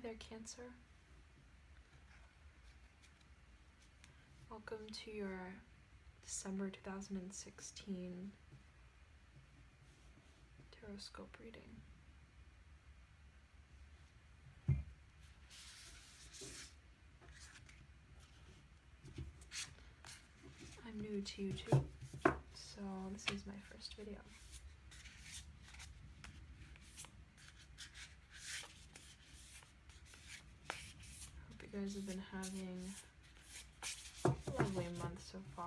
there, Cancer. Welcome to your December 2016 Taroscope reading. I'm new to YouTube, so this is my first video. Hope you guys have been having a lovely month so far.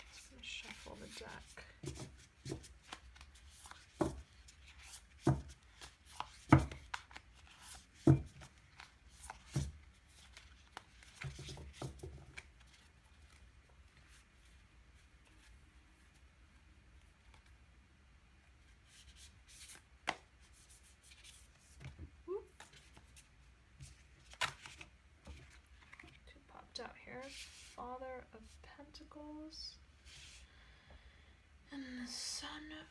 Just gonna shuffle the deck. Out here, Father of Pentacles and the Son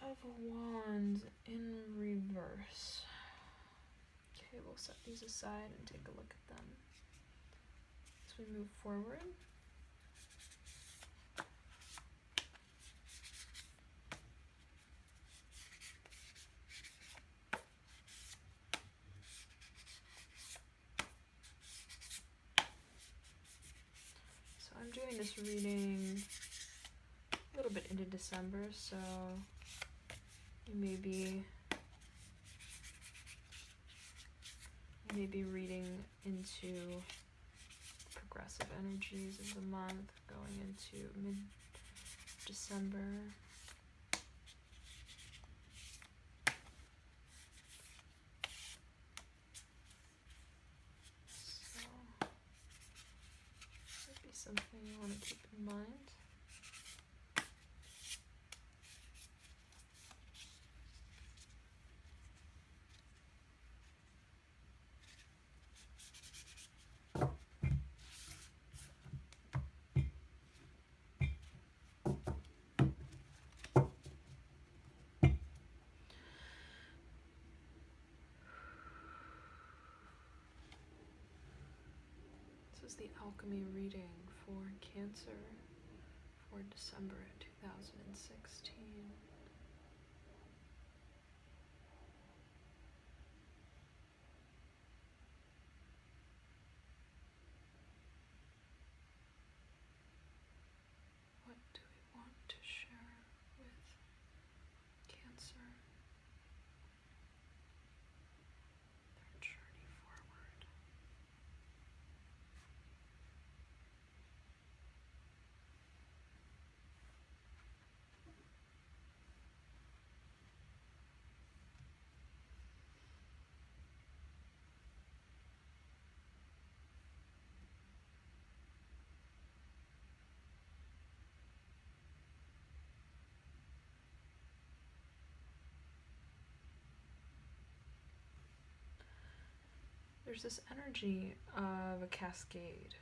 of Wands in reverse. Okay, we'll set these aside and take a look at them as we move forward. I'm doing this reading a little bit into December, so you may be reading into progressive energies of the month, going into mid-December. Something you want to keep in mind. This is the Alchemy reading for Cancer for December 2016. What do we want to share with Cancer? Their journey forward. There's this energy of a cascade.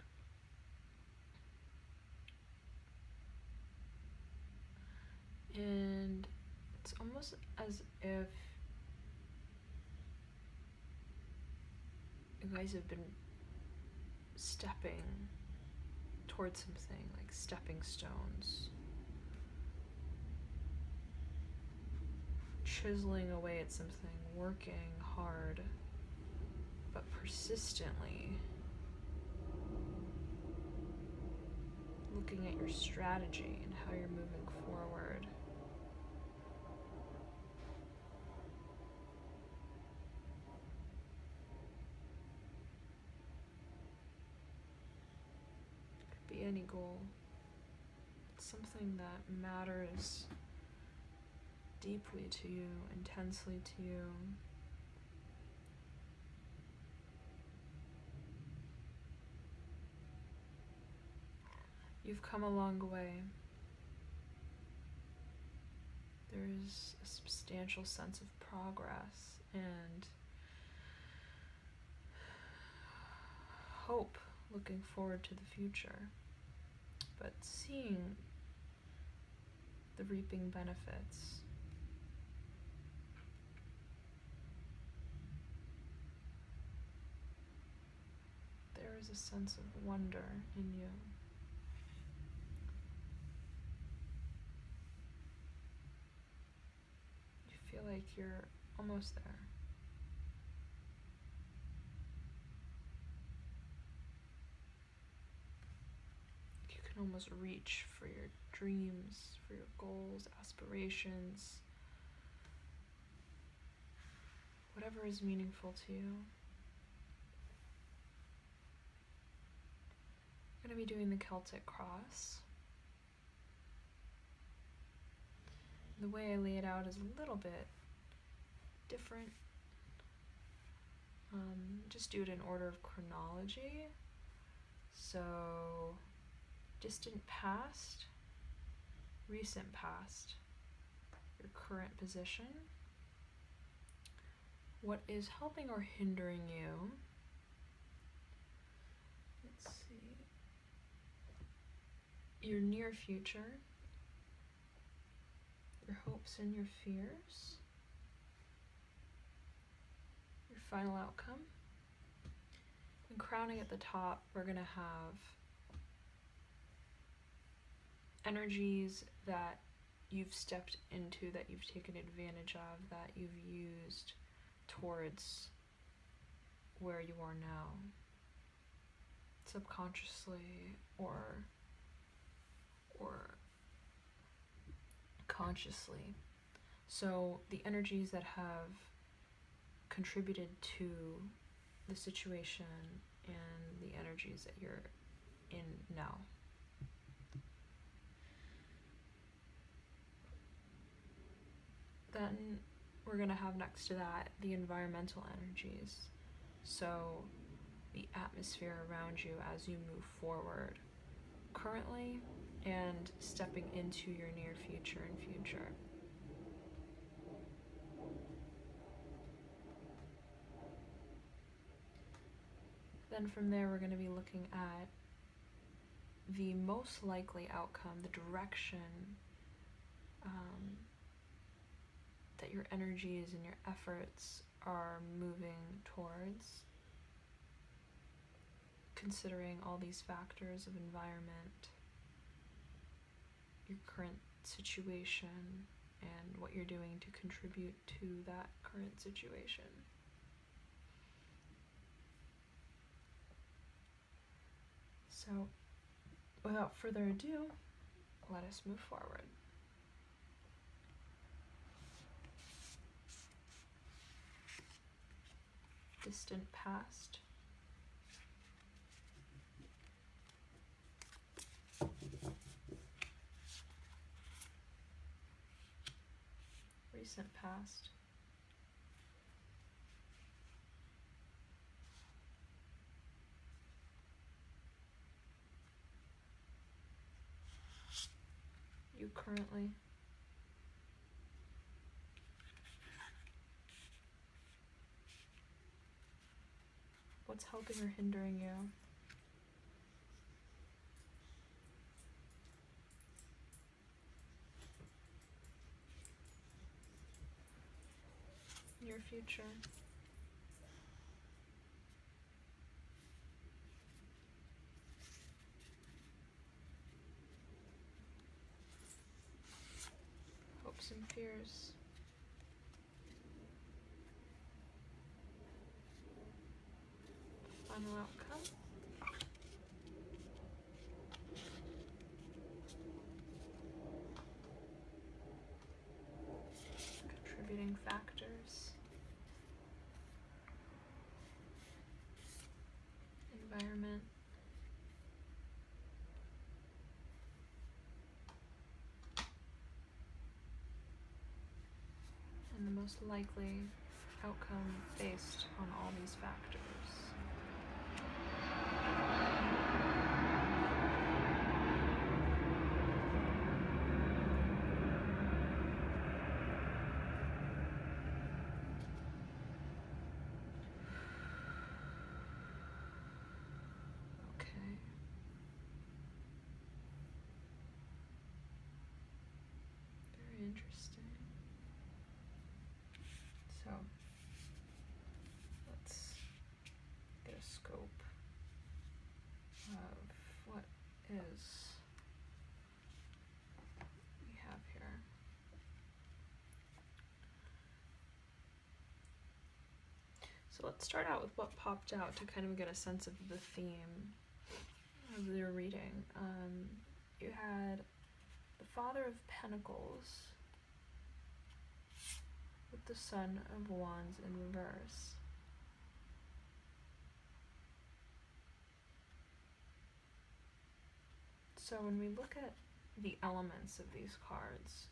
And it's almost as if you guys have been stepping towards something, like stepping stones. Chiseling away at something, working hard, but persistently. Looking at your strategy and how you're moving forward. Could be any goal. It's something that matters deeply to you, intensely to you. You've come a long way. There is a substantial sense of progress, and hope looking forward to the future, but seeing the reaping benefits. There is a sense of wonder in you. You feel like you're almost there. You can almost reach for your dreams, for your goals, aspirations, whatever is meaningful to you. I'm going to be doing the Celtic cross. The way I lay it out is a little bit different. Just do it in order of chronology. So, distant past, recent past, your current position, what is helping or hindering you. Let's see. Your near future, your hopes and your fears, your final outcome. And crowning at the top, we're going to have energies that you've stepped into, that you've taken advantage of, that you've used towards where you are now, subconsciously or consciously. So the energies that have contributed to the situation and the energies that you're in now. Then we're going to have next to that the environmental energies. So the atmosphere around you as you move forward currently and stepping into your near future and future. Then from there, we're going to be looking at the most likely outcome, the direction that your energies and your efforts are moving towards, considering all these factors of environment, your current situation, and what you're doing to contribute to that current situation. So, without further ado, let us move forward. Distant past. Recent past. You currently. What's helping or hindering you? Your future. Hopes and fears. Final outcome. Contributing factors. Environment. And the most likely outcome based on all these factors. So let's start out with what popped out to kind of get a sense of the theme of your reading. You had the Father of Pentacles with the Son of Wands in reverse. So when we look at the elements of these cards,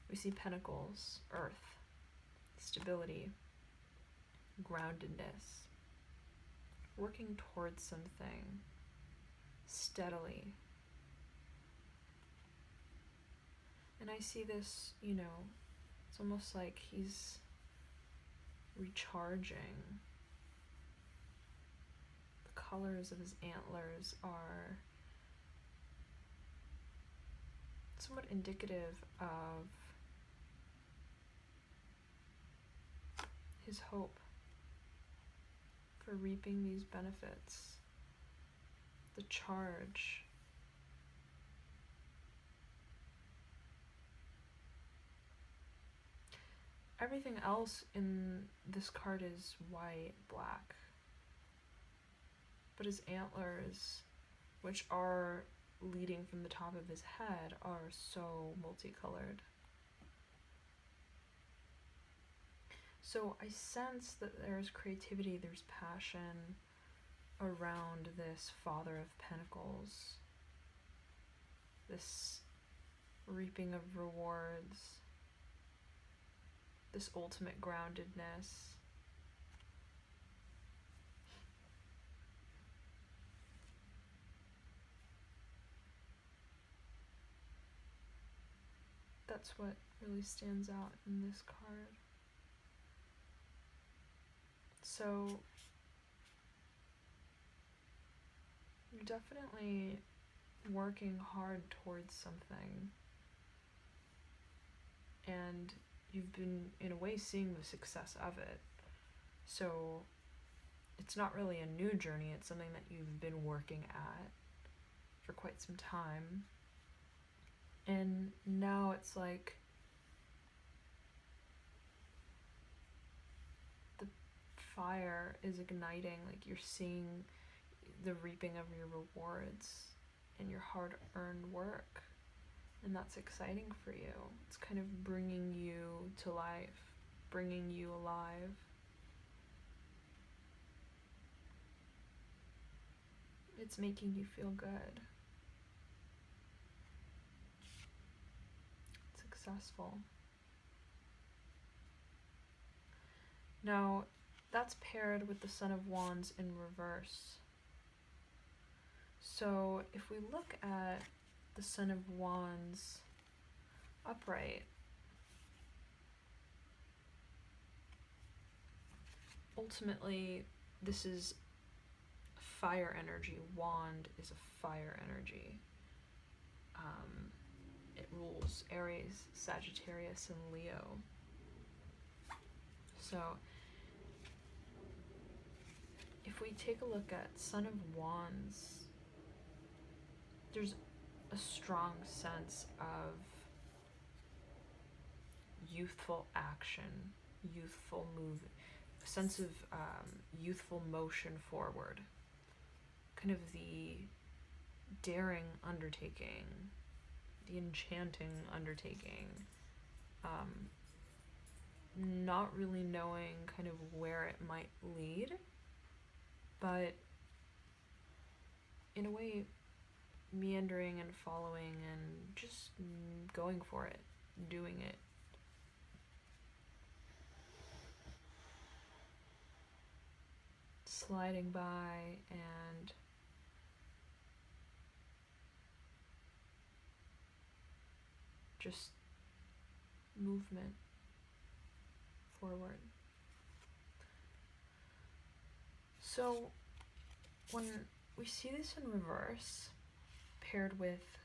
we see Pentacles, Earth, stability, groundedness, working towards something steadily. And I see this, it's almost like he's recharging. The colors of his antlers are somewhat indicative of his hope for reaping these benefits. The charge. Everything else in this card is white, black. But his antlers, which are leading from the top of his head, are so multicolored. So I sense that there's creativity, there's passion around this Father of Pentacles, this reaping of rewards, this ultimate groundedness. That's what really stands out in this card. So you're definitely working hard towards something, and you've been, in a way, seeing the success of it. So it's not really a new journey, it's something that you've been working at for quite some time. And now it's like the fire is igniting, like you're seeing the reaping of your rewards and your hard-earned work. And that's exciting for you. It's kind of bringing you to life, bringing you alive. It's making you feel good. It's successful. Now, that's paired with the Son of Wands in reverse. So if we look at the Son of Wands upright, ultimately this is fire energy. Wand is a fire energy. It rules Aries, Sagittarius, and Leo. So if we take a look at Son of Wands, there's a strong sense of youthful action, youthful move, a sense of youthful motion forward, kind of the daring undertaking, the enchanting undertaking, not really knowing kind of where it might lead, but in a way meandering and following and just going for it, doing it. Sliding by and just movement forward. So when we see this in reverse, paired with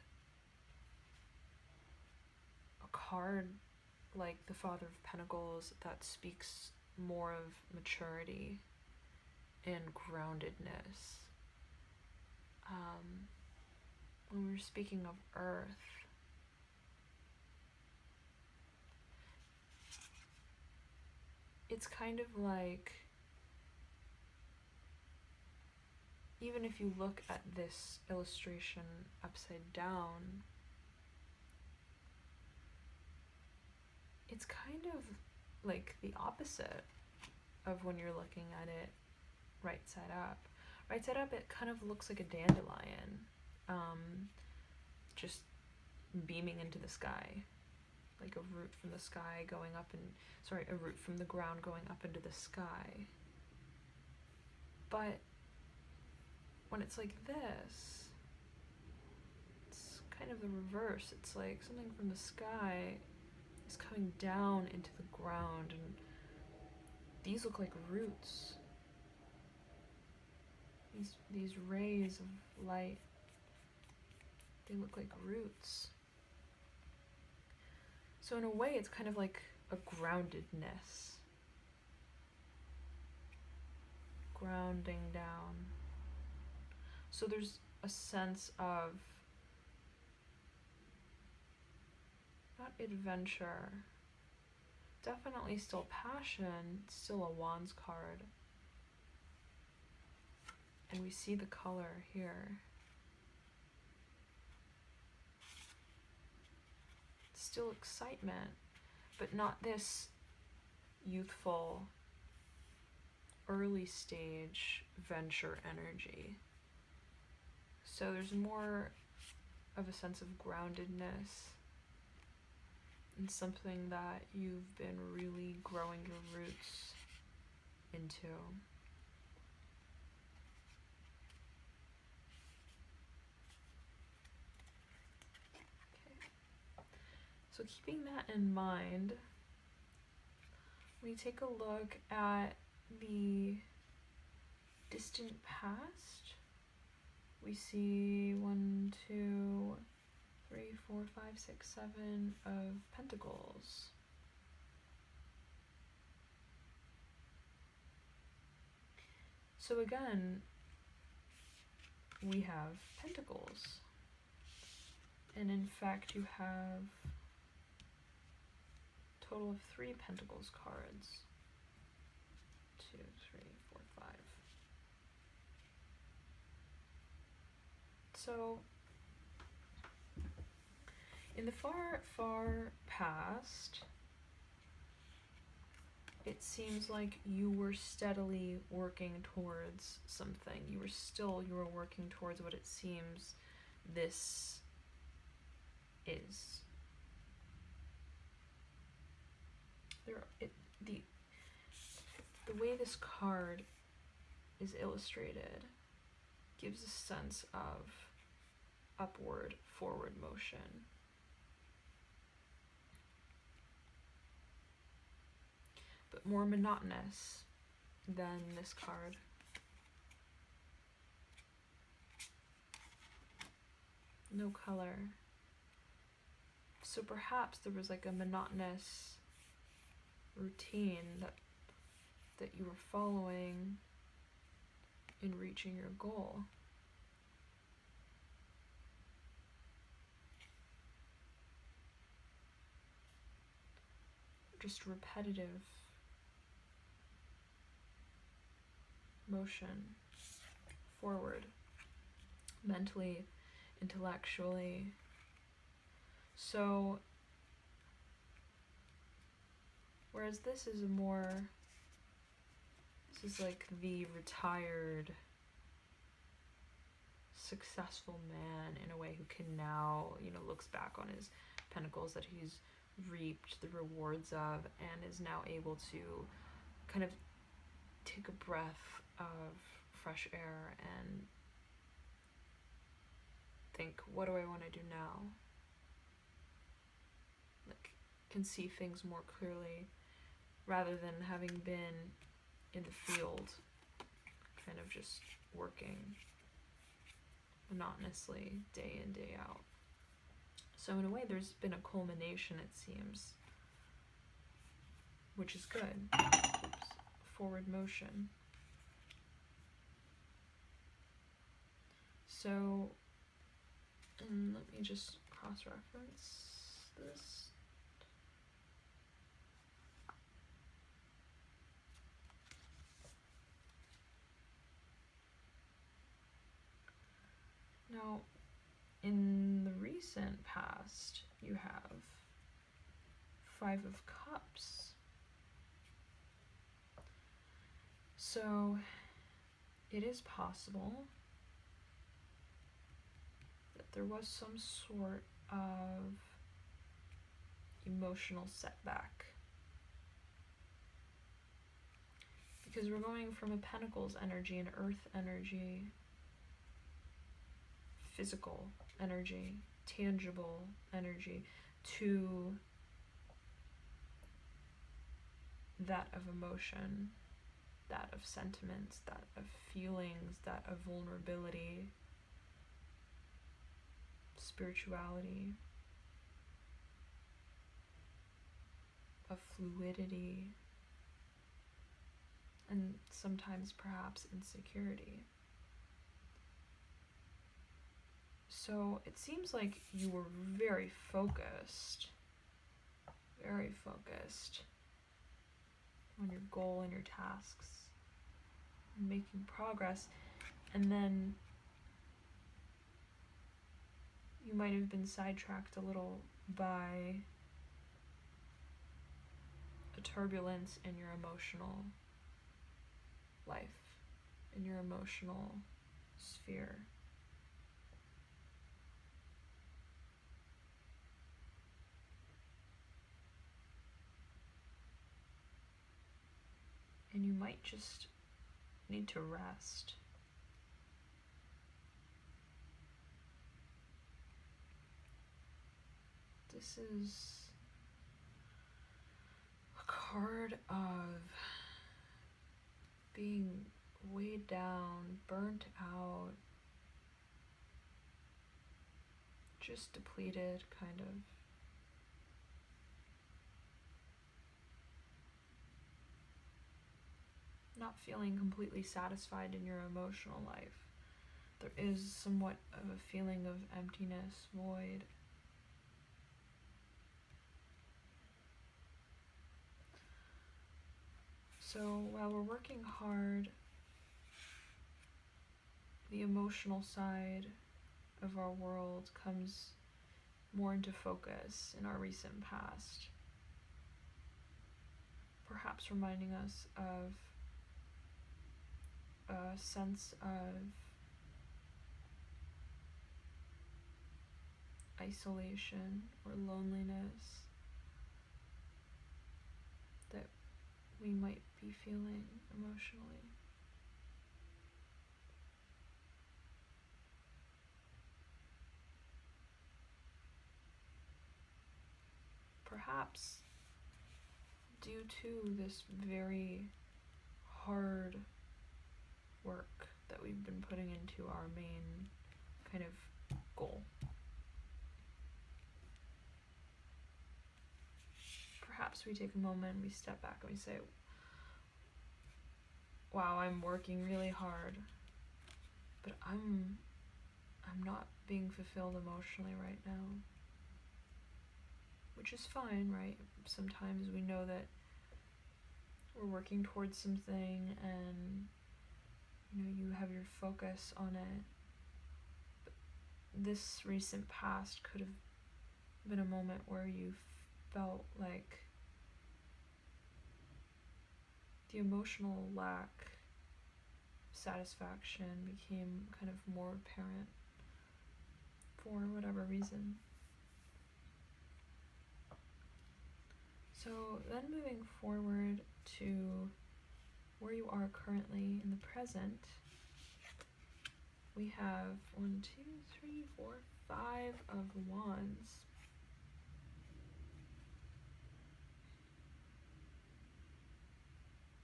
a card like the Father of Pentacles that speaks more of maturity and groundedness, when we're speaking of Earth, it's kind of like even if you look at this illustration upside down, it's kind of like the opposite of when you're looking at it right side up. Right side up, it kind of looks like a dandelion, just beaming into the sky, like a root from the sky going up a root from the ground going up into the sky. But when it's like this, it's kind of the reverse. It's like something from the sky is coming down into the ground, and these look like roots. These rays of light, they look like roots. So in a way, it's kind of like a groundedness. Grounding down. So there's a sense of not adventure, definitely still passion, still a wands card. And we see the color here. Still excitement, but not this youthful, early stage venture energy. So there's more of a sense of groundedness and something that you've been really growing your roots into. So keeping that in mind, we take a look at the distant past. We see 1, 2, 3, 4, 5, 6, 7 of pentacles. So again, we have pentacles. And in fact, you have a total of 3 pentacles cards. 2, 3, 4, 5. So in the far, far past, it seems like you were steadily working towards something. You were working towards what it seems this is. The way this card is illustrated gives a sense of upward, forward motion. But more monotonous than this card. No color. So perhaps there was like a monotonous routine that you were following in reaching your goal. Just repetitive motion forward, mentally, intellectually. So whereas this is like the retired, successful man in a way who can now, looks back on his pentacles that he's reaped the rewards of and is now able to kind of take a breath of fresh air and think, what do I want to do now? Like, can see things more clearly rather than having been in the field, kind of just working monotonously day in, day out. So in a way, there's been a culmination, it seems, which is good. Oops. Forward motion. So, and let me just cross-reference this. Now, in the recent past, you have 5 of Cups. So, it is possible that there was some sort of emotional setback. Because we're going from a Pentacles energy, an Earth energy, physical energy, tangible energy, to that of emotion, that of sentiments, that of feelings, that of vulnerability, spirituality, of fluidity, and sometimes perhaps insecurity. So it seems like you were very focused on your goal and your tasks, and making progress, and then you might have been sidetracked a little by a turbulence in your emotional life, in your emotional sphere. And you might just need to rest. This is a card of being weighed down, burnt out, just depleted, kind of. Not feeling completely satisfied in your emotional life. There is somewhat of a feeling of emptiness, void. So while we're working hard, the emotional side of our world comes more into focus in our recent past. Perhaps reminding us of a sense of isolation or loneliness that we might be feeling emotionally. Perhaps due to this very hard work that we've been putting into our main kind of goal. Perhaps we take a moment, we step back and we say, wow, I'm working really hard, but I'm not being fulfilled emotionally right now. Which is fine, right? Sometimes we know that we're working towards something and you have your focus on it. But this recent past could have been a moment where you felt like the emotional lack of satisfaction became kind of more apparent for whatever reason. So then moving forward to where you are currently in the present, we have 1, 2, 3, 4, 5 of Wands.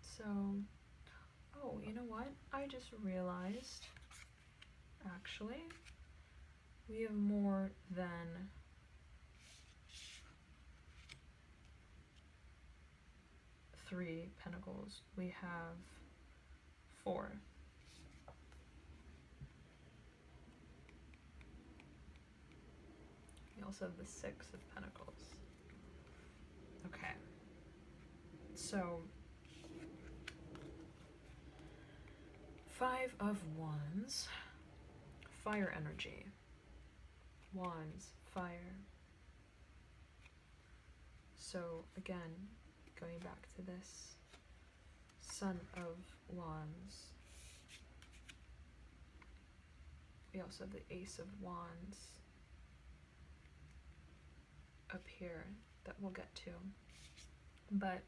So, oh, you know what? I just realized, actually, we have more than three pentacles. We have 4. We also have the 6 of Pentacles. Okay. So 5 of Wands, fire energy. Wands, fire. So again, going back to this Son of Wands. We also have the Ace of Wands up here that we'll get to. But,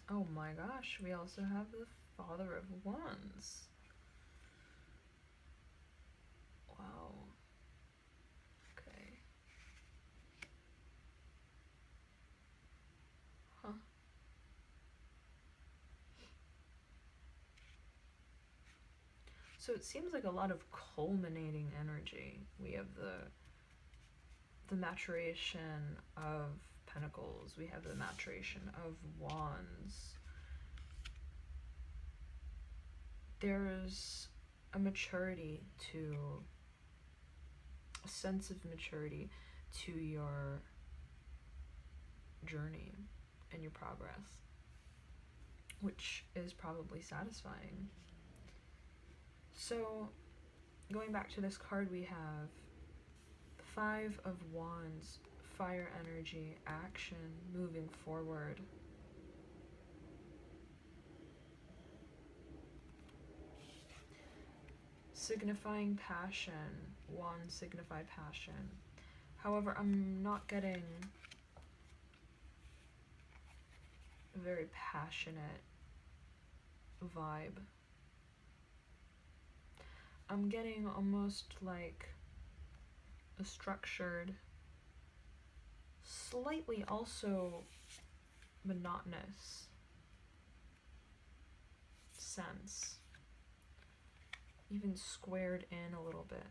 oh my gosh, we also have the Father of Wands. Wow. Okay. Huh. So it seems like a lot of culminating energy. We have the maturation of Pentacles. We have the maturation of Wands. There's a maturity to, a sense of maturity to your journey and your progress, which is probably satisfying. So, going back to this card, we have the Five of Wands, fire energy, action, moving forward. Signifying passion, wands signify passion. However, I'm not getting a very passionate vibe. I'm getting almost like a structured, slightly also monotonous sense. Even squared in a little bit.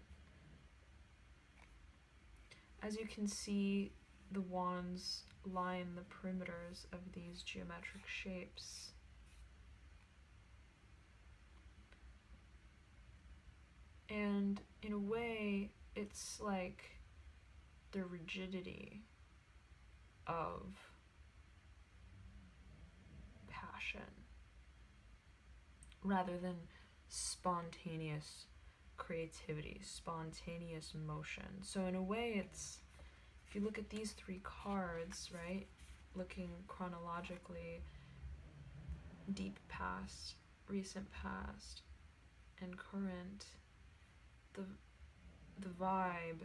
As you can see, the wands line the perimeters of these geometric shapes. And in a way, it's like the rigidity of passion rather than spontaneous creativity, spontaneous motion. So in a way, it's, if you look at these three cards, right, looking chronologically, deep past, recent past, and current, the vibe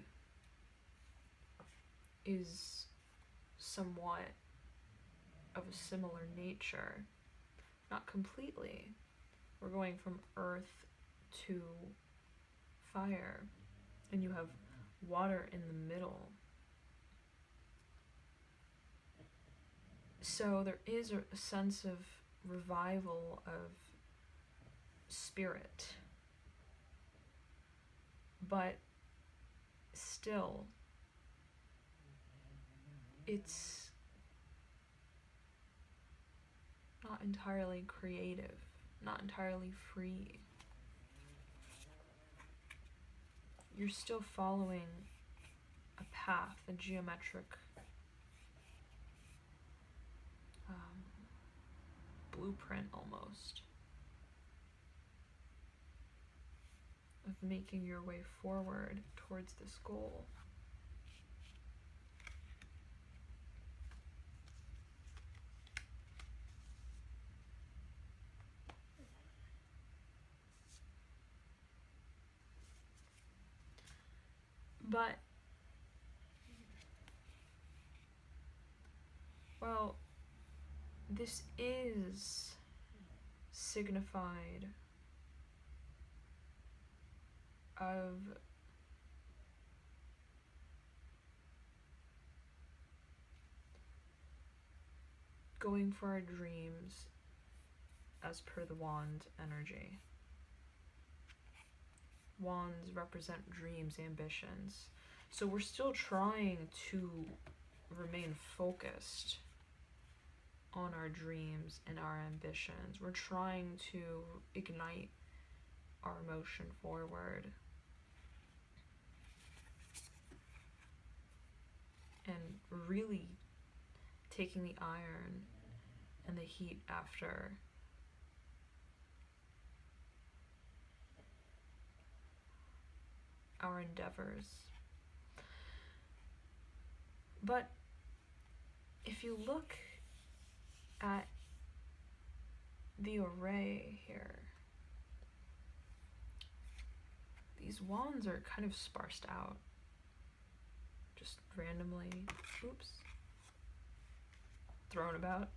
is somewhat of a similar nature. Not completely. We're going from earth to fire, and you have water in the middle. So there is a sense of revival of spirit, but still it's not entirely creative, not entirely free. You're still following a path, a geometric blueprint almost of making your way forward towards this goal. But, well, this is signified of going for our dreams as per the wand energy. Wands represent dreams, ambitions. So we're still trying to remain focused on our dreams and our ambitions. We're trying to ignite our motion forward. And really taking the iron and the heat after our endeavors. But if you look at the array here, these wands are kind of sparsed out, just randomly, thrown about.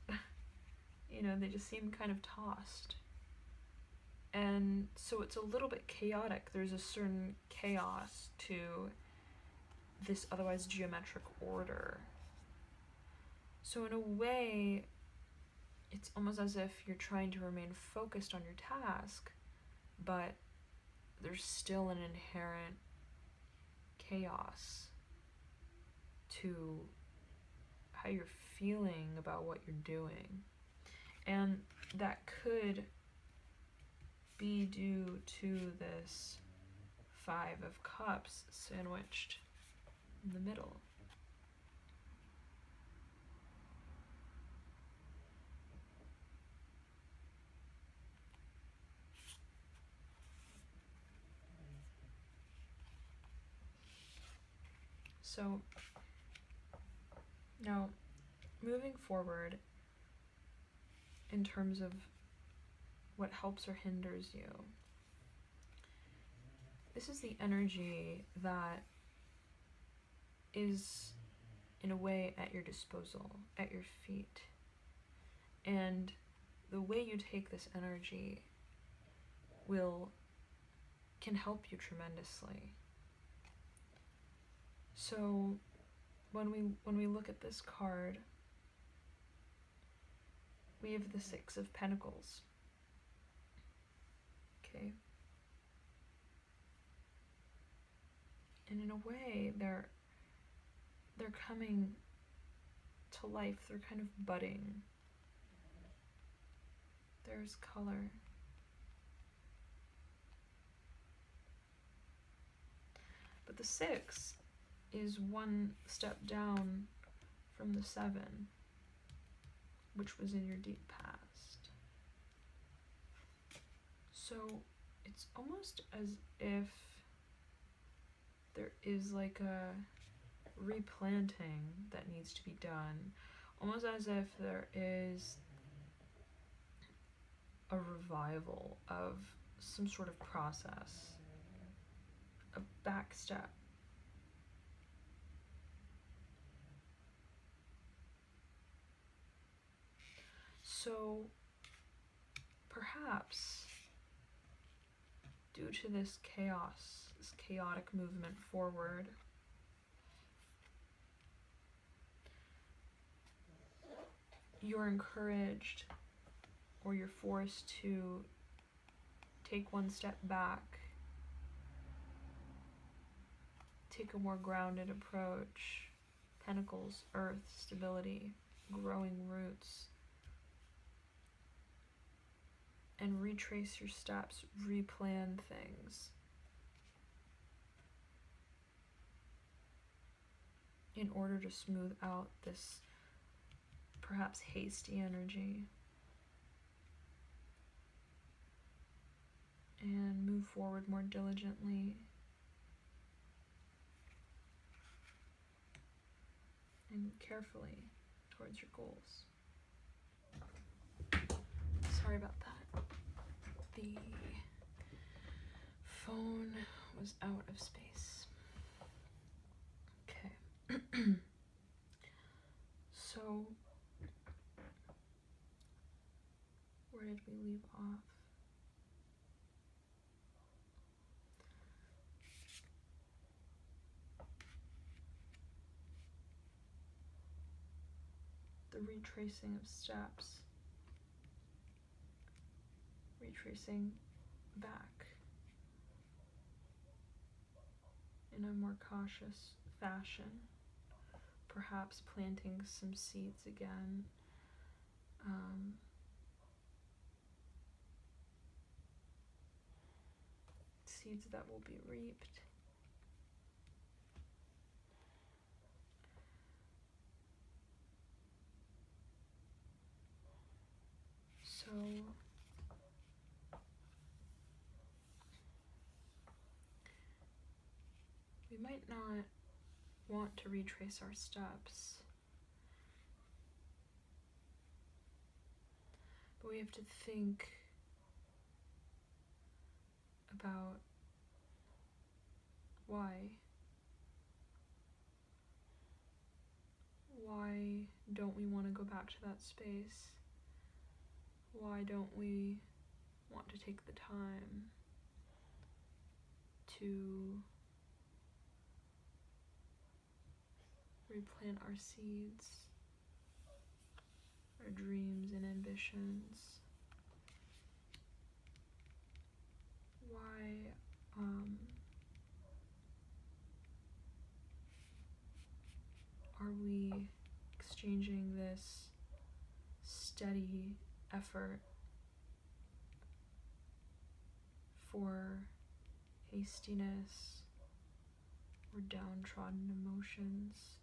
You know, they just seem kind of tossed. And so it's a little bit chaotic. There's a certain chaos to this otherwise geometric order. So in a way, it's almost as if you're trying to remain focused on your task, but there's still an inherent chaos to how you're feeling about what you're doing. And that could be due to this 5 of Cups sandwiched in the middle. So now, moving forward in terms of what helps or hinders you, this is the energy that is, in a way, at your disposal, at your feet. And the way you take this energy can help you tremendously. So when we look at this card, we have the 6 of Pentacles. Okay. And in a way, they're coming to life. They're kind of budding. There's color. But the 6 is one step down from the 7, which was in your deep past. So it's almost as if there is like a replanting that needs to be done, almost as if there is a revival of some sort of process, a back step. So perhaps due to this chaos, this chaotic movement forward, you're encouraged or you're forced to take one step back, take a more grounded approach. Pentacles, earth, stability, growing roots, and retrace your steps, replan things in order to smooth out this perhaps hasty energy and move forward more diligently and carefully towards your goals. Sorry about that. The phone was out of space. Okay. So, where did we leave off? The retracing of steps. Retracing back in a more cautious fashion, perhaps planting some seeds again, seeds that will be reaped. So might not want to retrace our steps, but we have to think about why. Why don't we want to go back to that space? Why don't we want to take the time to replant our seeds, our dreams and ambitions? Why are we exchanging this steady effort for hastiness or downtrodden emotions?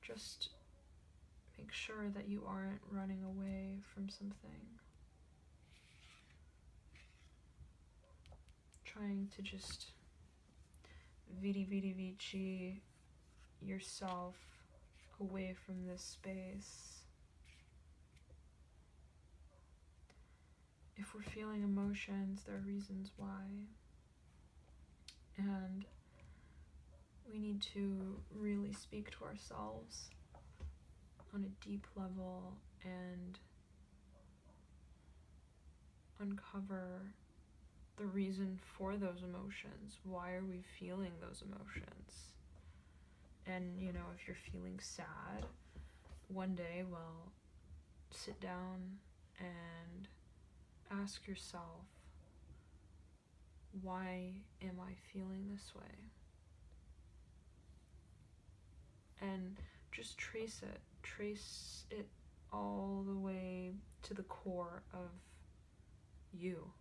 Just make sure that you aren't running away from something. Trying to just vidi vici yourself away from this space. If we're feeling emotions, there are reasons why. And we need to really speak to ourselves on a deep level and uncover the reason for those emotions. Why are we feeling those emotions? And, you know, if you're feeling sad, one day, well, sit down and ask yourself, why am I feeling this way? And just trace it all the way to the core of you.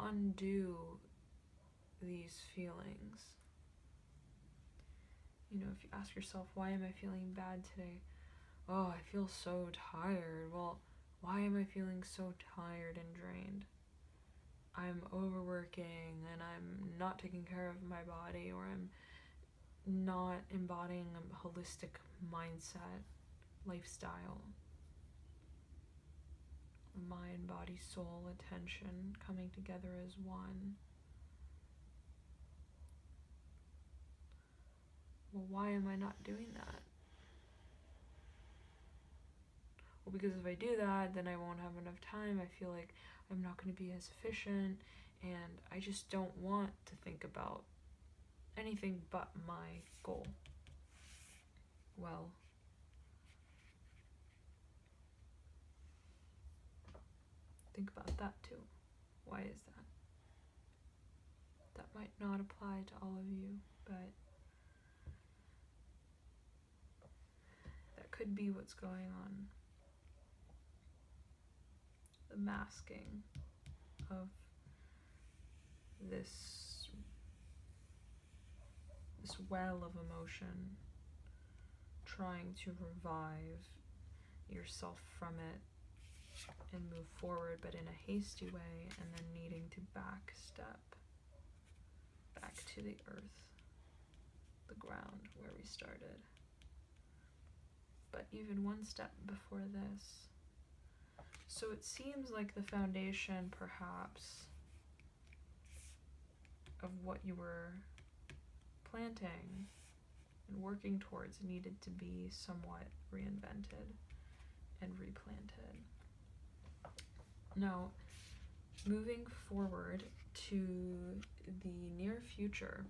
Undo these feelings. You know, if you ask yourself, why am I feeling bad today? Oh, I feel so tired. Well, why am I feeling so tired and drained? I'm overworking and I'm not taking care of my body, or I'm not embodying a holistic mindset, lifestyle. Mind, body, soul, attention coming together as one. Well, why am I not doing that? Well, because if I do that, then I won't have enough time. I feel like I'm not going to be as efficient, and I just don't want to think about anything but my goal. Well, think about that too. Why is that? That might not apply to all of you, but that could be what's going on. The masking of this well of emotion, trying to revive yourself from it and move forward, but in a hasty way, and then needing to back to the earth, the ground where we started. But even one step before this. So it seems like the foundation, perhaps, of what you were planting and working towards needed to be somewhat reinvented and replanted. Now, moving forward to the near future,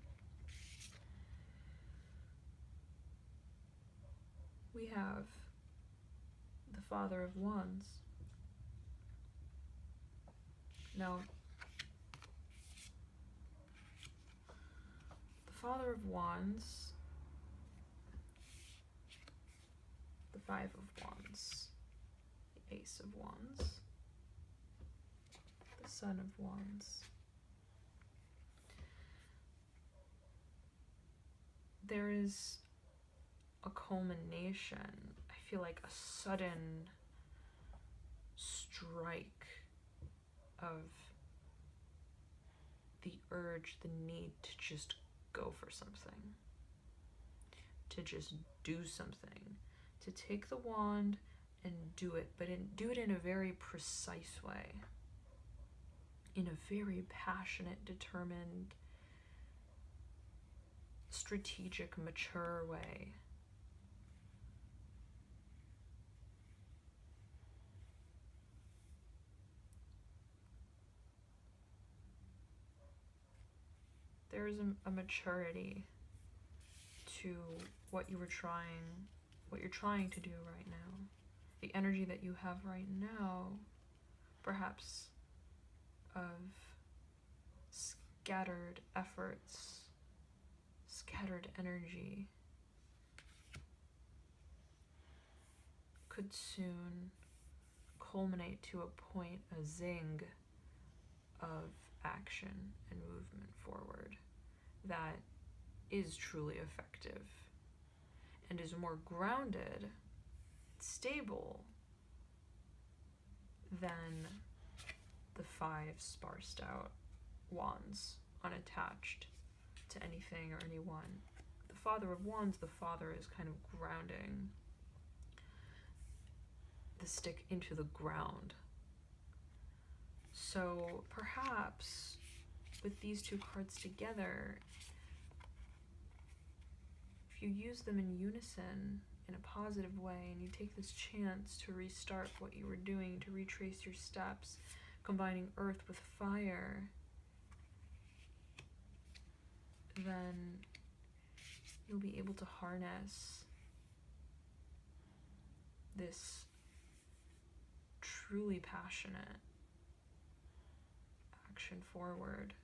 we have the Father of Wands. Now, the Father of Wands, the Five of Wands, the Ace of Wands, the Son of Wands. there is a culmination. I feel like a sudden strike of the urge, the need to just go for something, to just do something, to take the wand and do it, but do it in a very precise way, in a very passionate, determined, strategic, mature way. There is a maturity to what you're trying to do right now. The energy that you have right now, perhaps of scattered efforts, scattered energy, could soon culminate to a point, a zing of action and movement forward that is truly effective and is more grounded, stable than the 5 sparsed out wands, unattached to anything or anyone. The Father of Wands, the Father is kind of grounding the stick into the ground. So perhaps with these 2 cards together, if you use them in unison in a positive way and you take this chance to restart what you were doing, to retrace your steps, combining earth with fire, then you'll be able to harness this truly passionate action forward.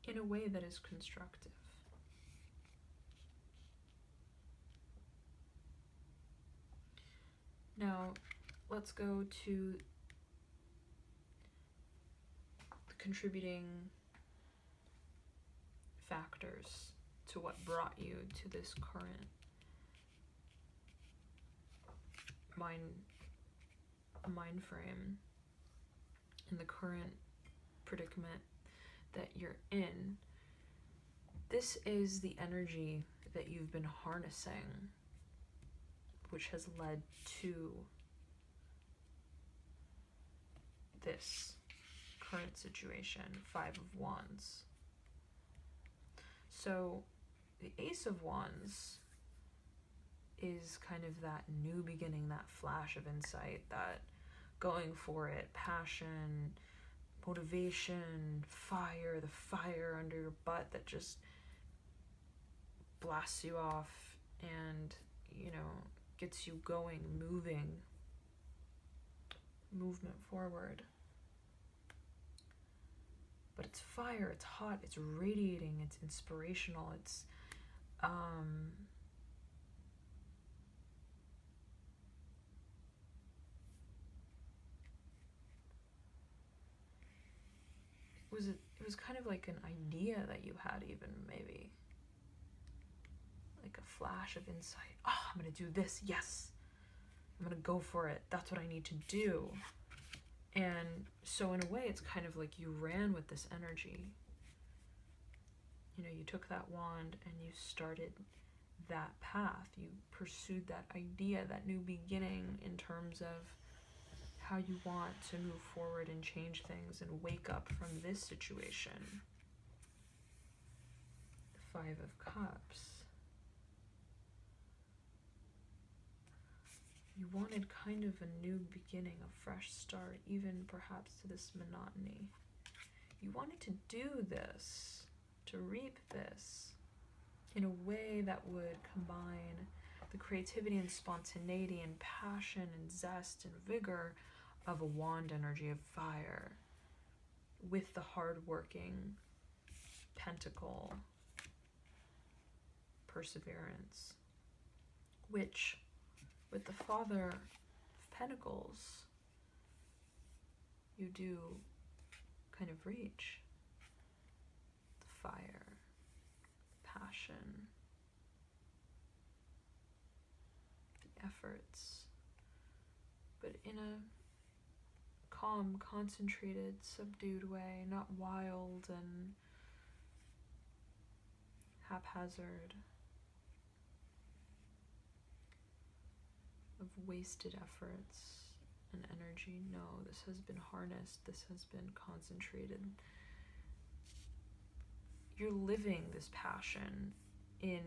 In a way that is constructive. Now, let's go to the contributing factors to what brought you to this current mind frame and the current predicament that you're in. This is the energy that you've been harnessing, which has led to this current situation, 5 of Wands. So the Ace of Wands is kind of that new beginning, that flash of insight, that going for it, passion, motivation, fire, the fire under your butt that just blasts you off and, gets you going, movement forward. But it's fire, it's hot, it's radiating, it's inspirational, it's it was kind of like an idea that you had, even maybe like a flash of insight. Oh, I'm gonna do this. Yes, I'm gonna go for it. That's what I need to do. And so in a way, it's kind of like you ran with this energy. You took that wand and you started that path. You pursued that idea, that new beginning in terms of how you want to move forward and change things and wake up from this situation. The 5 of Cups. You wanted kind of a new beginning, a fresh start, even perhaps to this monotony. You wanted to do this, to reap this, in a way that would combine the creativity and spontaneity and passion and zest and vigor of a wand energy of fire with the hard-working pentacle perseverance, which with the Father of Pentacles, you do kind of reach the fire, passion, the efforts, but in a calm, concentrated, subdued way, not wild and haphazard, of wasted efforts and energy. No, this has been harnessed, this has been concentrated. You're living this passion in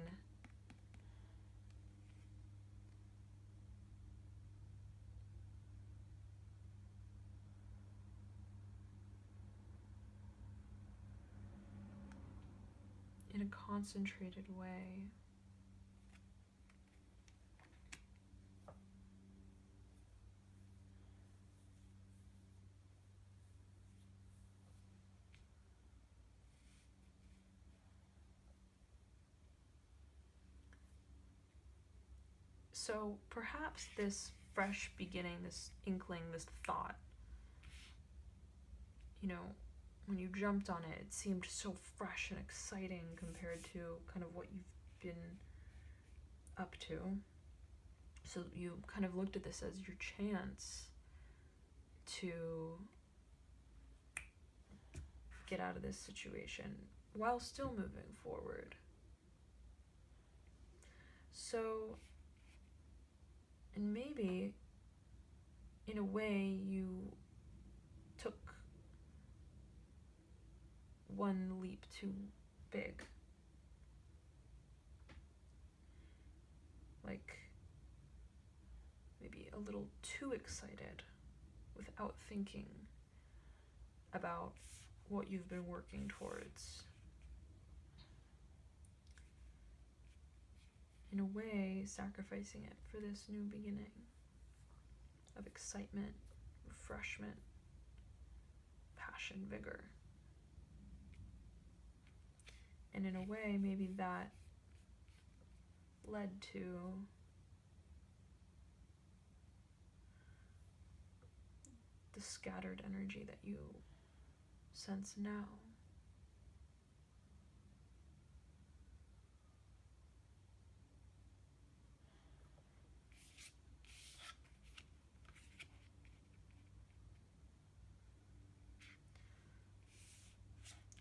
a concentrated way. So perhaps this fresh beginning, this inkling, this thought, when you jumped on it, it seemed so fresh and exciting compared to kind of what you've been up to. So you kind of looked at this as your chance to get out of this situation while still moving forward. So, and maybe in a way you took one leap too big. Like maybe a little too excited without thinking about what you've been working towards. In a way, sacrificing it for this new beginning of excitement, refreshment, passion, vigor. And in a way, maybe that led to the scattered energy that you sense now.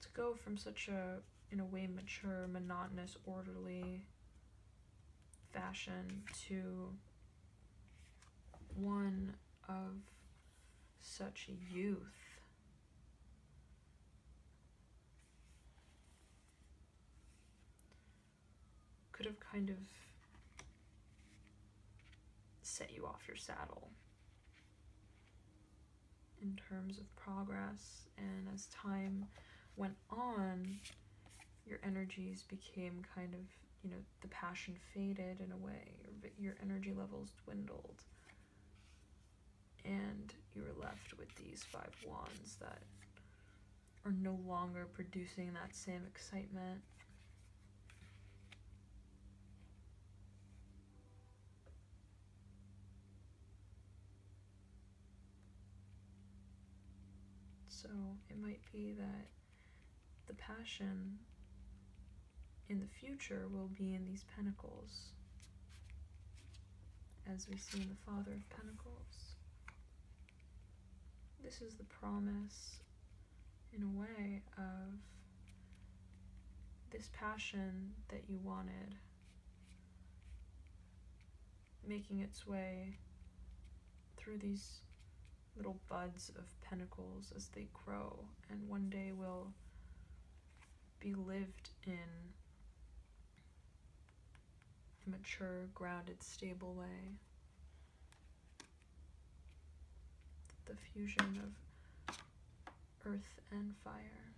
To go from such a, in a way, mature, monotonous, orderly fashion to one of such youth, could have kind of set you off your saddle in terms of progress. And as time went on, your energies became kind of, the passion faded in a way, your energy levels dwindled, and you were left with these 5 wands that are no longer producing that same excitement. So it might be that the passion in the future will be in these pentacles, as we see in the Father of Pentacles. This is the promise, in a way, of this passion that you wanted making its way through these little buds of pentacles as they grow, and one day will be lived in a mature, grounded, stable way. The fusion of earth and fire.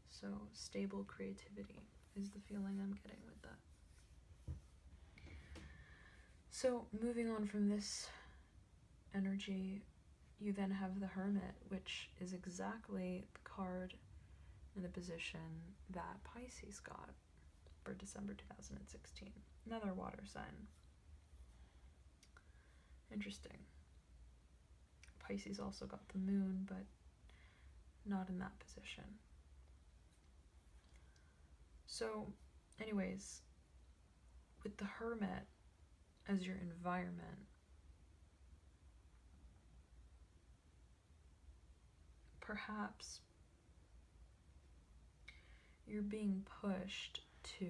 So stable creativity is the feeling I'm getting with that. So moving on from this energy, you then have the Hermit, which is exactly the card and the position that Pisces got for December 2016. Another water sign. Interesting. Pisces also got the moon, but not in that position. So, anyways, with the Hermit as your environment, perhaps you're being pushed to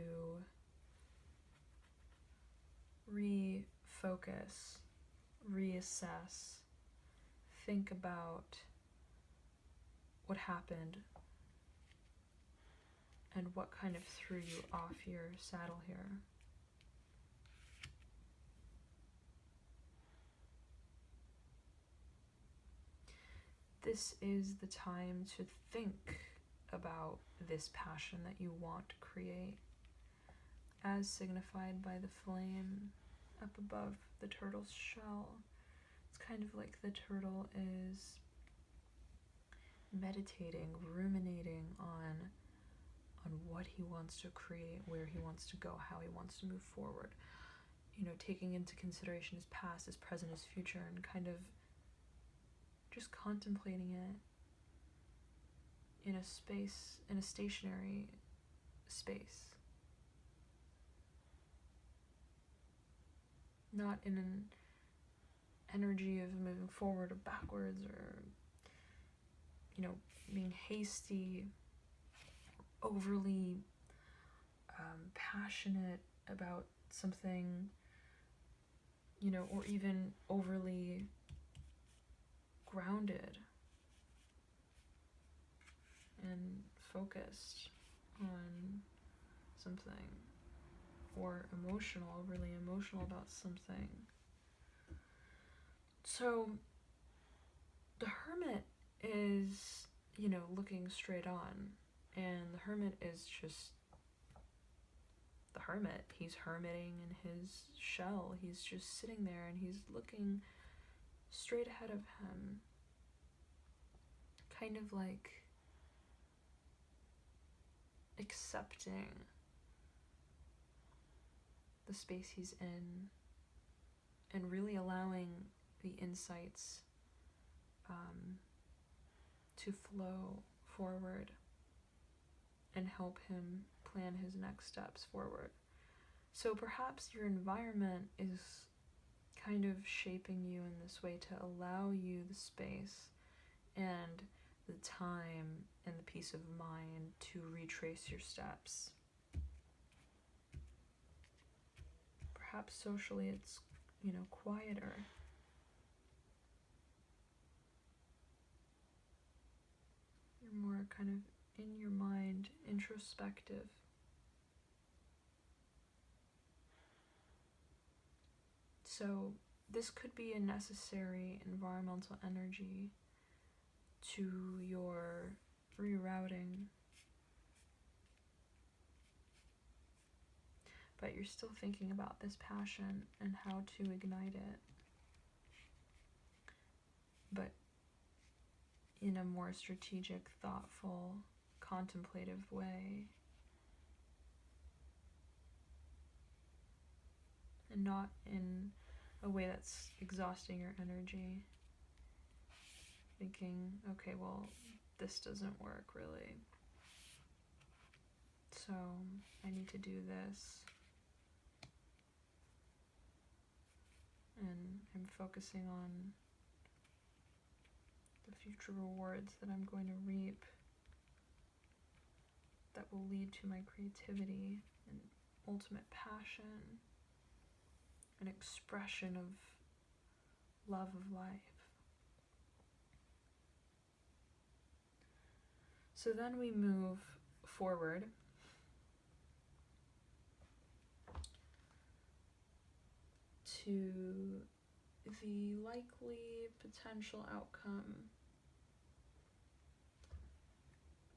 refocus, reassess, think about what happened and what kind of threw you off your saddle here. This is the time to think about this passion that you want to create, as signified by the flame up above the turtle's shell. It's kind of like the turtle is meditating, ruminating on what he wants to create, where he wants to go, how he wants to move forward. You know, taking into consideration his past, his present, his future, and kind of just contemplating it in a space, in a stationary space. Not in an energy of moving forward or backwards or, you know, being hasty, overly passionate about something, you know, or even overly grounded and focused on something, or emotional, overly emotional about something. So the Hermit is, you know, looking straight on, and the Hermit is just the Hermit. He's hermiting in his shell. He's just sitting there and he's looking straight ahead of him, kind of like accepting the space he's in and really allowing the insights to flow forward and help him plan his next steps forward. So perhaps your environment is kind of shaping you in this way to allow you the space and the time and the peace of mind to retrace your steps. Perhaps socially it's, you know, quieter. You're more kind of in your mind, introspective. So this could be a necessary environmental energy to your rerouting. But you're still thinking about this passion and how to ignite it. But in a more strategic, thoughtful, contemplative way. And not in a way that's exhausting your energy. Thinking, okay, well, this doesn't work really. So I need to do this. And I'm focusing on the future rewards that I'm going to reap that will lead to my creativity and ultimate passion, an expression of love of life. So then we move forward to the likely potential outcome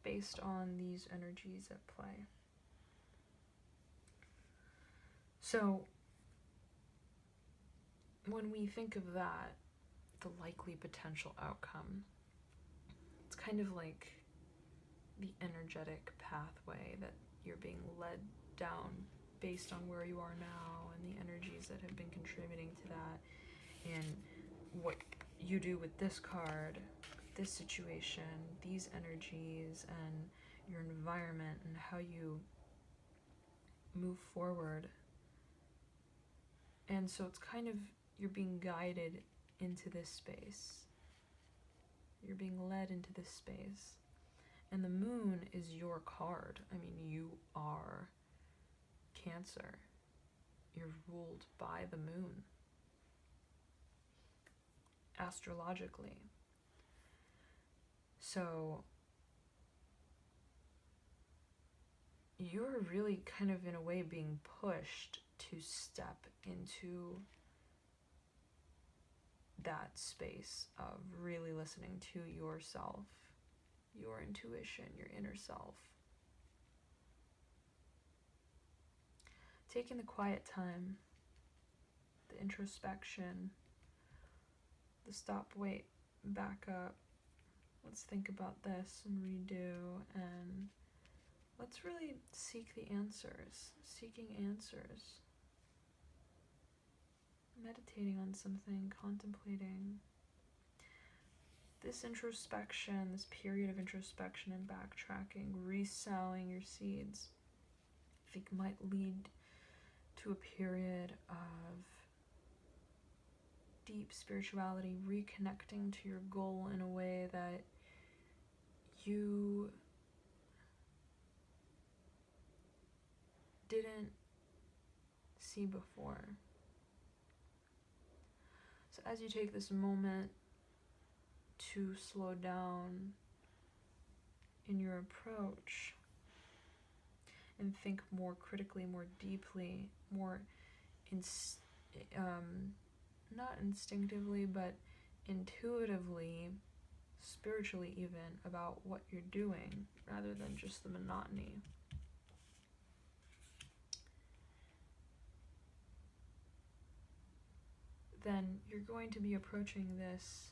based on these energies at play. So when we think of that, the likely potential outcome, it's kind of like the energetic pathway that you're being led down based on where you are now and the energies that have been contributing to that, and what you do with this card, this situation, these energies, and your environment, and how you move forward. And so it's kind of, you're being guided into this space. You're being led into this space. And the moon is your card. I mean, you are Cancer. You're ruled by the moon, astrologically. So you're really kind of, in a way, being pushed to step into that space of really listening to yourself, your intuition, your inner self. Taking the quiet time, the introspection, the stop, wait, back up, let's think about this and redo, and let's really seek the answers, seeking answers. Meditating on something, contemplating. This introspection, this period of introspection and backtracking, resowing your seeds, I think might lead to a period of deep spirituality, reconnecting to your goal in a way that you didn't see before. So as you take this moment to slow down in your approach and think more critically, more deeply, more not instinctively, but intuitively, spiritually even, about what you're doing, rather than just the monotony. Then you're going to be approaching this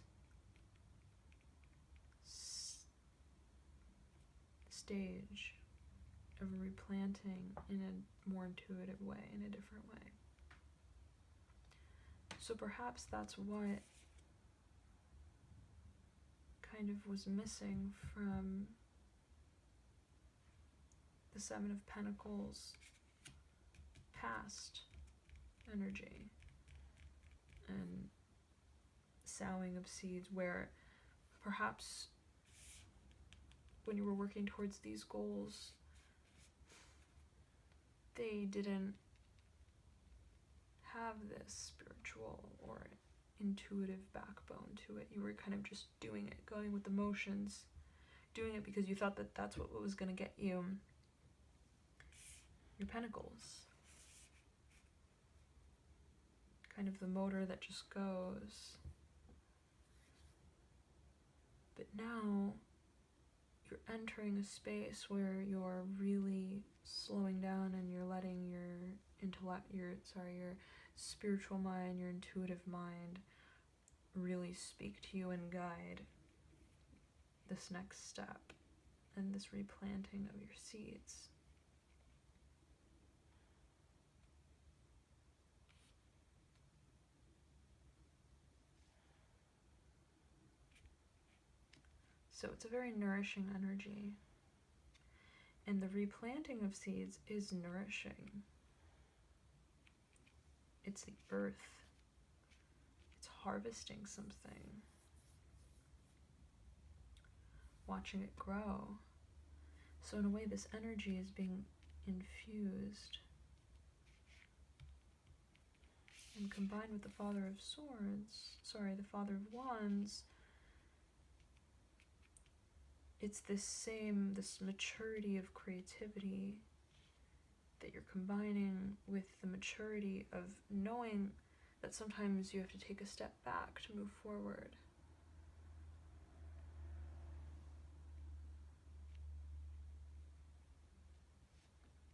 stage of replanting in a more intuitive way, in a different way. So perhaps that's what kind of was missing from the Seven of Pentacles past energy and sowing of seeds, where perhaps when you were working towards these goals, they didn't have this spiritual or intuitive backbone to it. You were kind of just doing it, going with the motions, doing it because you thought that that's what was going to get you your pentacles. Kind of the motor that just goes. But now you're entering a space where you're really slowing down and you're letting your your spiritual mind, your intuitive mind really speak to you and guide this next step and this replanting of your seeds. So it's a very nourishing energy. And the replanting of seeds is nourishing. It's the earth. It's harvesting something. Watching it grow. So in a way, this energy is being infused. And combined with the Father of the Father of Wands, it's this maturity of creativity that you're combining with the maturity of knowing that sometimes you have to take a step back to move forward.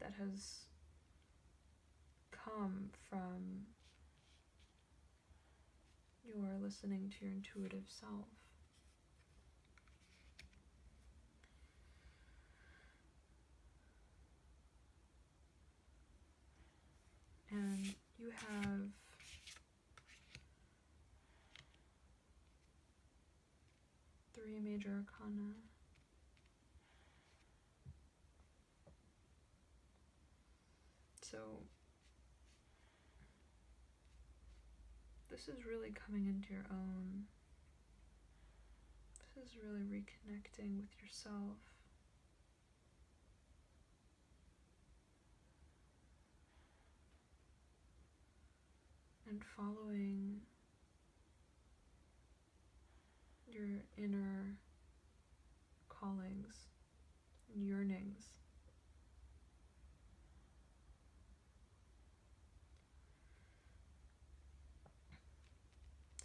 That has come from your listening to your intuitive self. 3 major arcana. So this is really coming into your own. This is really reconnecting with yourself. And following your inner callings and yearnings.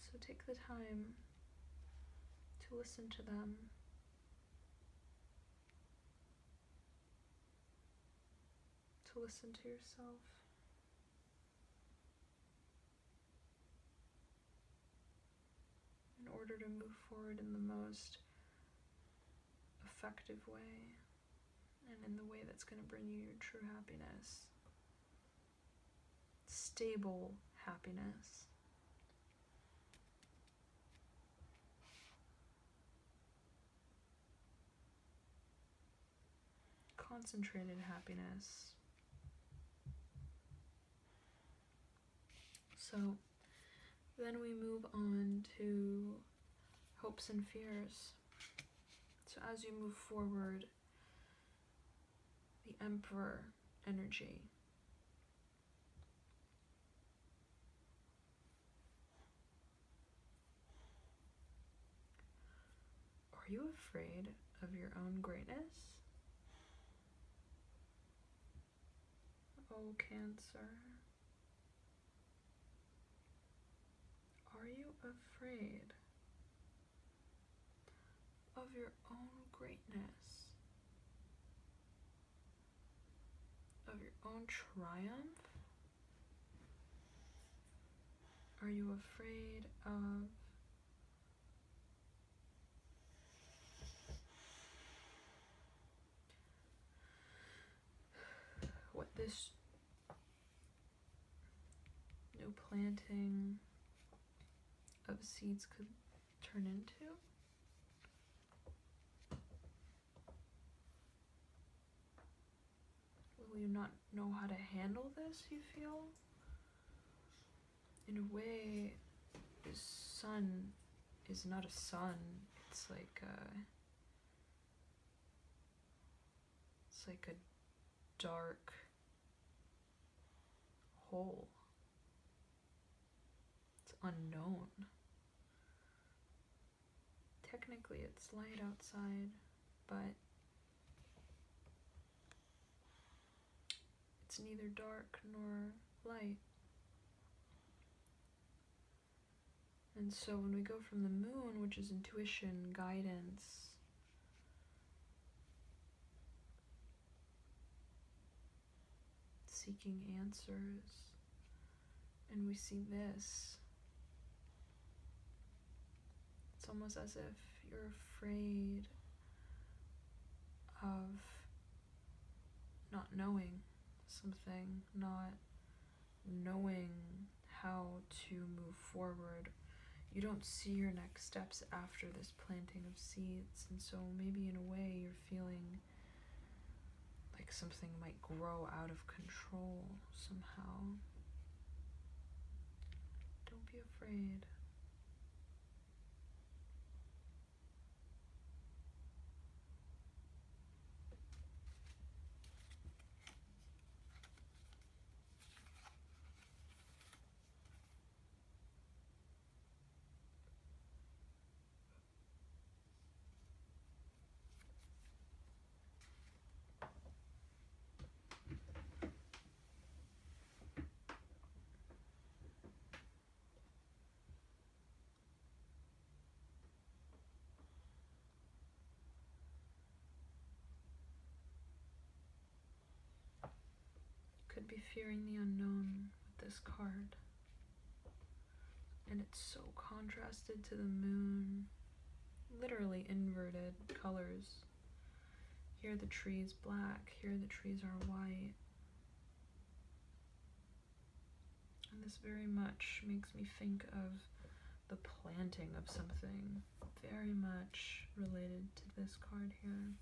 So take the time to listen to them. To listen to yourself. In order to move forward in the most effective way and in the way that's going to bring you your true happiness. Stable happiness. Concentrated happiness. So then we move on to hopes and fears. So as you move forward, the Emperor energy. Are you afraid of your own greatness? Oh, Cancer. Are you afraid of your own greatness? Of your own triumph? Are you afraid of what this new planting of seeds could turn into? Will you not know how to handle this, you feel? In a way, this sun is not a sun. It's like a dark hole. It's unknown. Technically, it's light outside, but it's neither dark nor light. And so when we go from the moon, which is intuition, guidance, seeking answers, and we see this, it's almost as if you're afraid of not knowing something, not knowing how to move forward. You don't see your next steps after this planting of seeds, and so maybe in a way you're feeling like something might grow out of control somehow. Don't be afraid. Could be fearing the unknown with this card. And it's so contrasted to the moon. Literally inverted colors. Here the tree's black, here the trees are white. And this very much makes me think of the planting of something, very much related to this card here.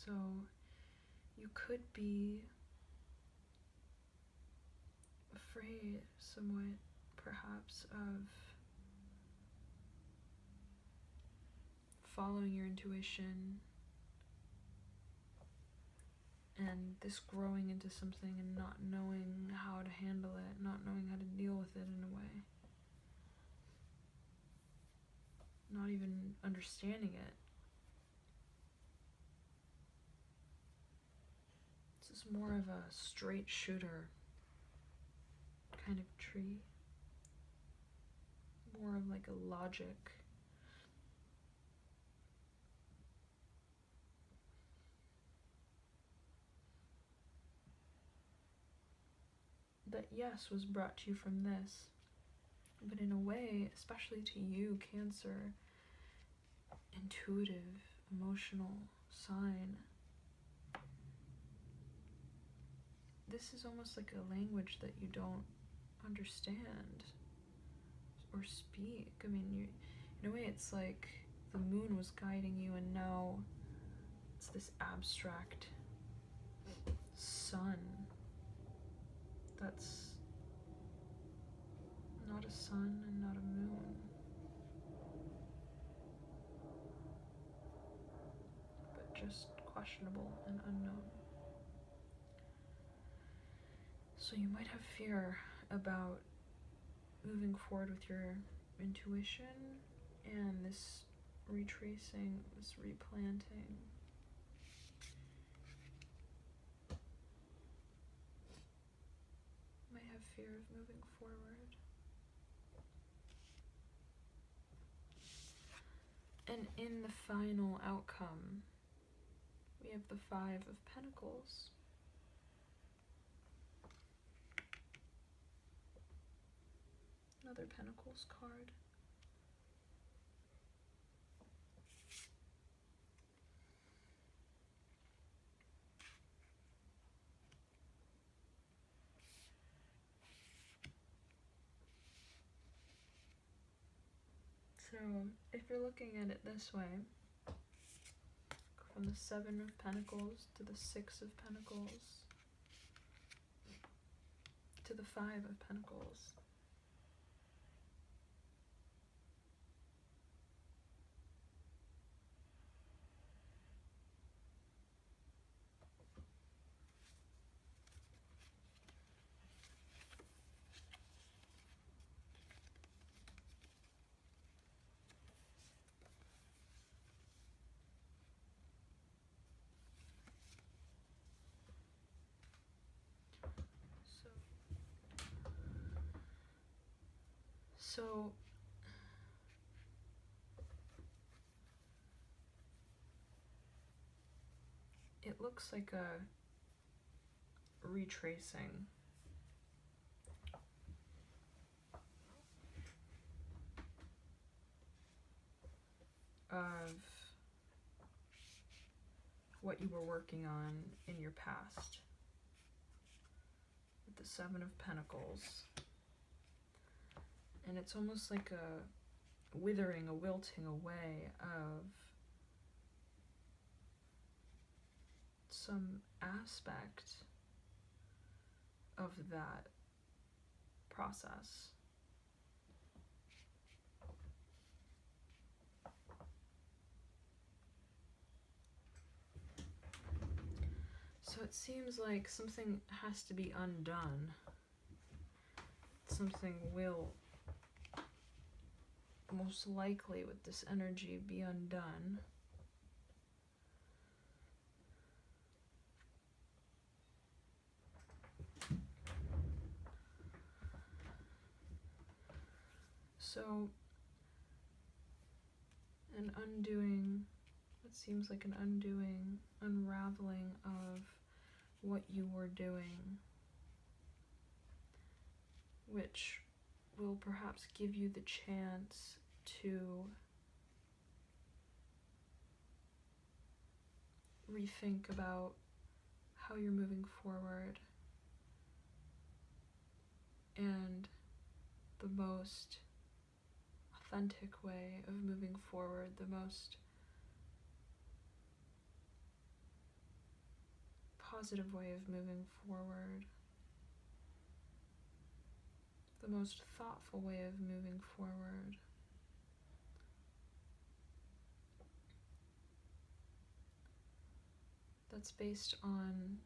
So you could be afraid somewhat, perhaps, of following your intuition and this growing into something and not knowing how to handle it, not knowing how to deal with it in a way, not even understanding it. This is more of a straight shooter kind of tree, more of like a logic. That, yes, was brought to you from this, but in a way, especially to you, Cancer, intuitive, emotional sign, this is almost like a language that you don't understand or speak. I mean, in a way, it's like the moon was guiding you, and now it's this abstract sun that's not a sun and not a moon, but just questionable and unknown. So you might have fear about moving forward with your intuition and this retracing, this replanting. You might have fear of moving forward. And in the final outcome, we have the Five of Pentacles. Another Pentacles card. So, if you're looking at it this way, from the Seven of Pentacles to the Six of Pentacles to the Five of Pentacles. So it looks like a retracing of what you were working on in your past with the Seven of Pentacles. And it's almost like a withering, a wilting away of some aspect of that process. So it seems like something has to be undone. Something will most likely with this energy be undone. So an undoing, it seems like an undoing, unraveling of what you were doing, which will perhaps give you the chance to rethink about how you're moving forward and the most authentic way of moving forward, the most positive way of moving forward, the most thoughtful way of moving forward. That's based on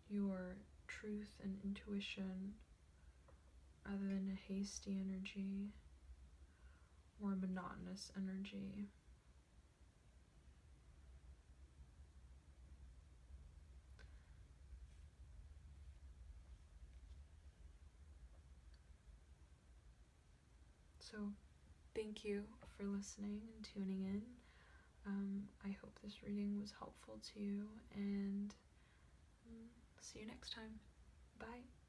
your truth and intuition rather than a hasty energy or a monotonous energy. So thank you for listening and tuning in. I hope this reading was helpful to you, and see you next time. Bye.